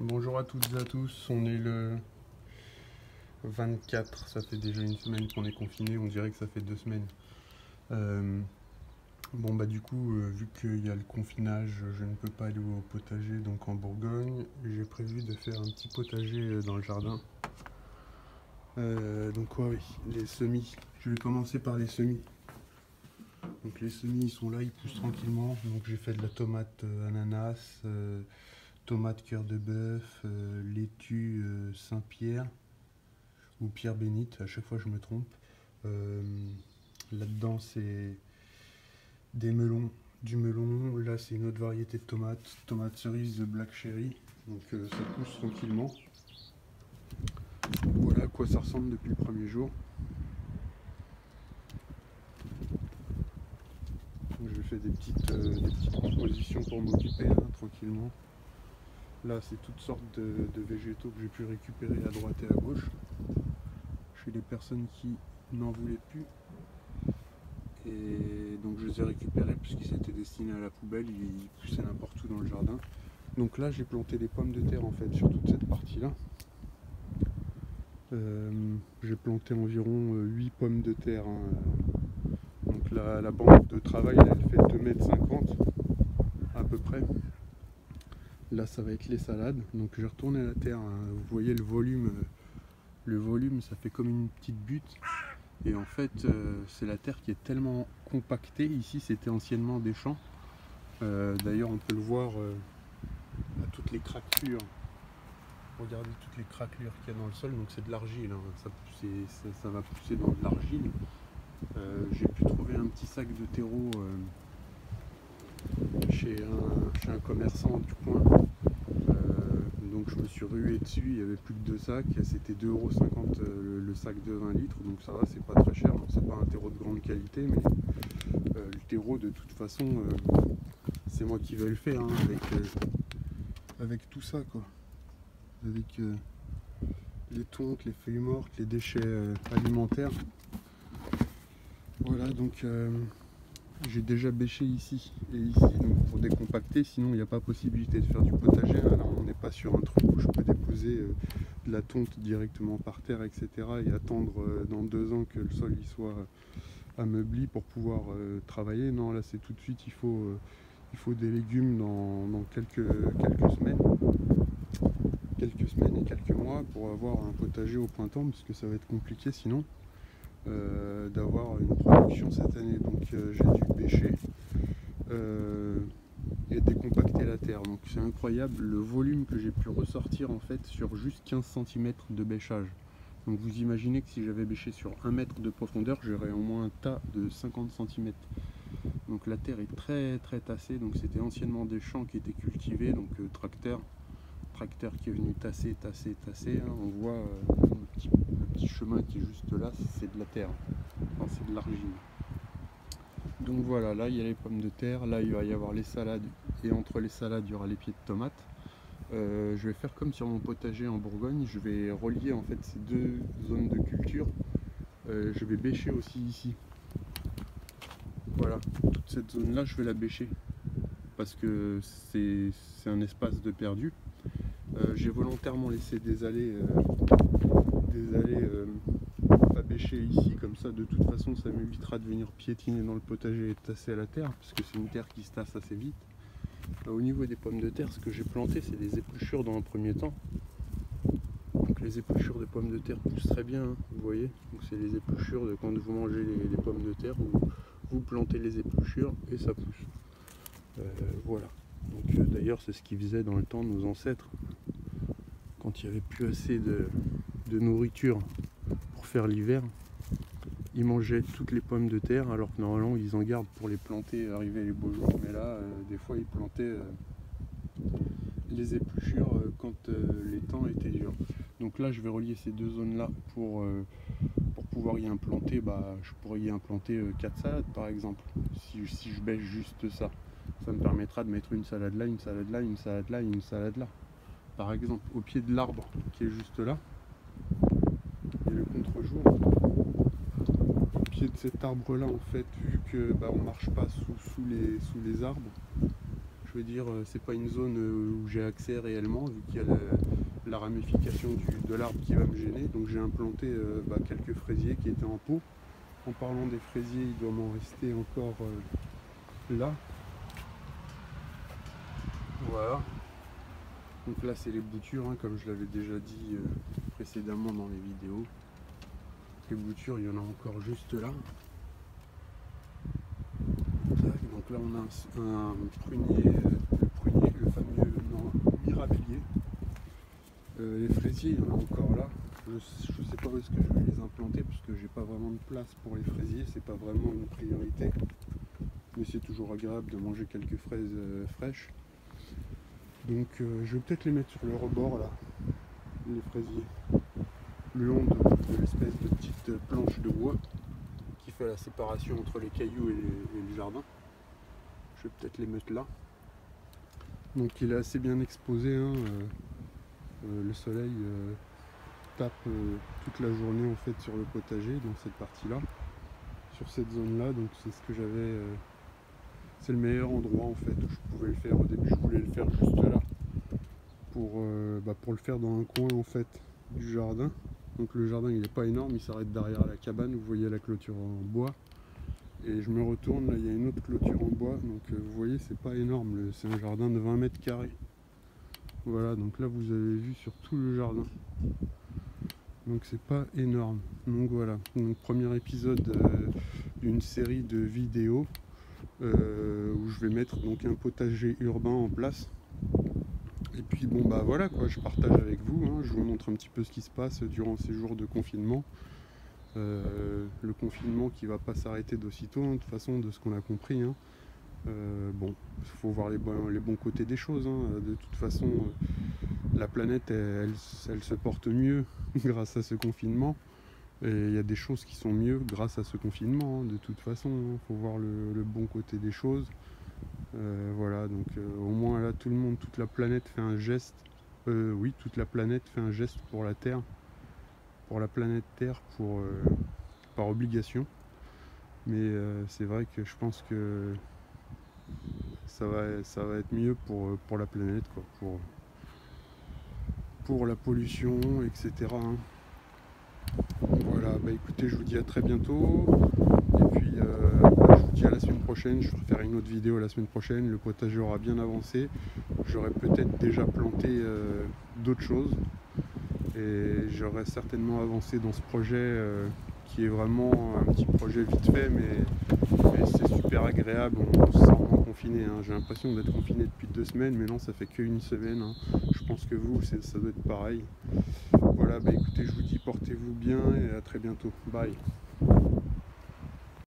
Bonjour à toutes et à tous, on est le 24, ça fait déjà une semaine qu'on est confiné, on dirait que ça fait 2 semaines. Bon bah du coup, vu qu'il y a le confinage, je ne peux pas aller au potager donc en Bourgogne. J'ai prévu de faire un petit potager dans le jardin. Donc ouais, oui, les semis, je vais commencer par les semis. Donc les semis ils sont là, ils poussent tranquillement. Donc j'ai fait de la tomate ananas, tomate cœur de bœuf, laitue Saint-Pierre ou Pierre Bénite, à chaque fois je me trompe. Là-dedans c'est des melons, du melon. Là c'est une autre variété de tomates, tomate cerise de Black Cherry. Donc ça pousse tranquillement. Voilà à quoi ça ressemble depuis le premier jour. Je fais des petites compositions pour m'occuper tranquillement. Là c'est toutes sortes de végétaux que j'ai pu récupérer à droite et à gauche chez les personnes qui n'en voulaient plus. Et donc je les ai récupérés puisqu'ils étaient destinés à la poubelle, ils poussaient n'importe où dans le jardin. Donc là j'ai planté des pommes de terre en fait sur toute cette partie là. J'ai planté environ 8 pommes de terre. Donc la bande de travail elle fait 2,50 m à peu près. Là ça va être les salades. Donc j'ai retourné la terre. Vous voyez le volume ça fait comme une petite butte. Et en fait c'est la terre qui est tellement compactée. Ici c'était anciennement des champs. D'ailleurs on peut le voir à toutes les craquelures. Regardez toutes les craquelures qu'il y a dans le sol, donc c'est de l'argile, ça va pousser dans de l'argile. J'ai pu trouver un petit sac de terreau chez un commerçant du coin. Donc je me suis rué dessus, il n'y avait plus que 2 sacs, c'était 2,50 € le sac de 20 litres, donc ça va, c'est pas très cher, c'est pas un terreau de grande qualité, mais le terreau de toute façon c'est moi qui vais le faire avec tout ça quoi. Avec les tontes, les feuilles mortes, les déchets alimentaires. Voilà, donc j'ai déjà bêché ici et ici donc pour décompacter, sinon il n'y a pas possibilité de faire du potager. Alors on n'est pas sur un truc où je peux déposer de la tonte directement par terre, etc. et attendre dans 2 ans que le sol il soit ameubli pour pouvoir travailler. Non, là c'est tout de suite, il faut des légumes dans quelques semaines. Quelques semaines et quelques mois pour avoir un potager au printemps, parce que ça va être compliqué sinon d'avoir une production cette année. Donc j'ai dû bêcher et décompacter la terre. Donc c'est incroyable le volume que j'ai pu ressortir en fait sur juste 15 cm de bêchage. Donc vous imaginez que si j'avais bêché sur 1 mètre de profondeur, j'aurais au moins un tas de 50 cm. Donc la terre est très très tassée, donc c'était anciennement des champs qui étaient cultivés, donc tracteur qui est venu tasser. On voit le petit chemin qui est juste là, c'est de la terre, enfin, c'est de l'argile. Donc voilà, là il y a les pommes de terre, là il va y avoir les salades, et entre les salades il y aura les pieds de tomates. Je vais faire comme sur mon potager en Bourgogne, je vais relier en fait ces 2 zones de culture. Je vais bêcher aussi ici. Voilà, toute cette zone là je vais la bêcher parce que c'est un espace de perdu. J'ai volontairement laissé des allées pas bêchées ici, comme ça de toute façon ça m'évitera de venir piétiner dans le potager et de tasser à la terre, parce que c'est une terre qui se tasse assez vite. Au niveau des pommes de terre, ce que j'ai planté c'est des épluchures dans un premier temps. Donc les épluchures de pommes de terre poussent très bien, vous voyez. Donc c'est les épluchures de quand vous mangez les pommes de terre, vous plantez les épluchures et ça pousse. Voilà. Donc d'ailleurs c'est ce qu'ils faisaient dans le temps nos ancêtres. Quand il n'y avait plus assez de nourriture pour faire l'hiver, ils mangeaient toutes les pommes de terre, alors que normalement ils en gardent pour les planter, arriver les beaux jours. Mais là, des fois ils plantaient les épluchures quand les temps étaient durs. Donc là je vais relier ces 2 zones là pour pouvoir y implanter, je pourrais y implanter 4 salades par exemple, si je bêche juste ça. Ça me permettra de mettre une salade là, une salade là, une salade là et une salade là. Par exemple, au pied de l'arbre qui est juste là, et le contre-jour, au pied de cet arbre là en fait, vu que on marche pas sous les arbres, Je veux dire, c'est pas une zone où j'ai accès réellement, vu qu'il y a la ramification de l'arbre qui va me gêner. Donc j'ai implanté quelques fraisiers qui étaient en pot. En parlant des fraisiers, il doit m'en rester encore là. Voilà. Donc là c'est les boutures, hein, comme je l'avais déjà dit précédemment dans les vidéos. Les boutures, il y en a encore juste là. Donc là on a un prunier, le fameux mirabilier. Les fraisiers, il y en a encore là. Je ne sais pas où est-ce que je vais les implanter parce que j'ai pas vraiment de place pour les fraisiers, c'est pas vraiment une priorité. Mais c'est toujours agréable de manger quelques fraises fraîches. Donc je vais peut-être les mettre sur le rebord là, les fraisiers, le long de l'espèce de petite planche de bois qui fait la séparation entre les cailloux et le jardin. Je vais peut-être les mettre là. Donc il est assez bien exposé, hein, le soleil tape toute la journée en fait sur le potager dans cette partie là, sur cette zone là. Donc c'est ce que j'avais, c'est le meilleur endroit en fait où je pouvais le faire. Au début je voulais le faire juste là pour le faire dans un coin en fait du jardin. Donc le jardin il n'est pas énorme, il s'arrête derrière la cabane, vous voyez la clôture en bois. Et je me retourne, là il y a une autre clôture en bois, donc vous voyez c'est pas énorme, c'est un jardin de 20 mètres carrés. Voilà, donc là vous avez vu sur tout le jardin. Donc c'est pas énorme. Donc voilà, donc premier épisode d'une série de vidéos où je vais mettre donc un potager urbain en place. Et puis bon bah voilà quoi, je partage avec vous, hein, je vous montre un petit peu ce qui se passe durant ces jours de confinement. Le confinement qui va pas s'arrêter d'aussitôt, hein, de toute façon, de ce qu'on a compris. Hein. Bon, il faut voir les bons côtés des choses. Hein. De toute façon, la planète, elle se porte mieux grâce à ce confinement. Et il y a des choses qui sont mieux grâce à ce confinement. Hein. De toute façon, il faut voir le bon côté des choses. Voilà, donc au moins là, tout le monde, toute la planète fait un geste. Oui, toute la planète fait un geste pour la Terre. Pour la planète Terre par obligation, mais c'est vrai que je pense que ça va être mieux pour la planète quoi, pour la pollution, etc. Hein. Voilà, bah écoutez, je vous dis à très bientôt et puis je vous dis à la semaine prochaine. Je vais faire une autre vidéo la semaine prochaine. Le potager aura bien avancé, j'aurai peut-être déjà planté d'autres choses. Et j'aurais certainement avancé dans ce projet qui est vraiment un petit projet vite fait, mais c'est super agréable, on se sent vraiment confiné. Hein. J'ai l'impression d'être confiné depuis 2 semaines, mais non, ça fait qu'une semaine. Hein. Je pense que vous, ça doit être pareil. Voilà, bah écoutez, je vous dis portez-vous bien et à très bientôt. Bye.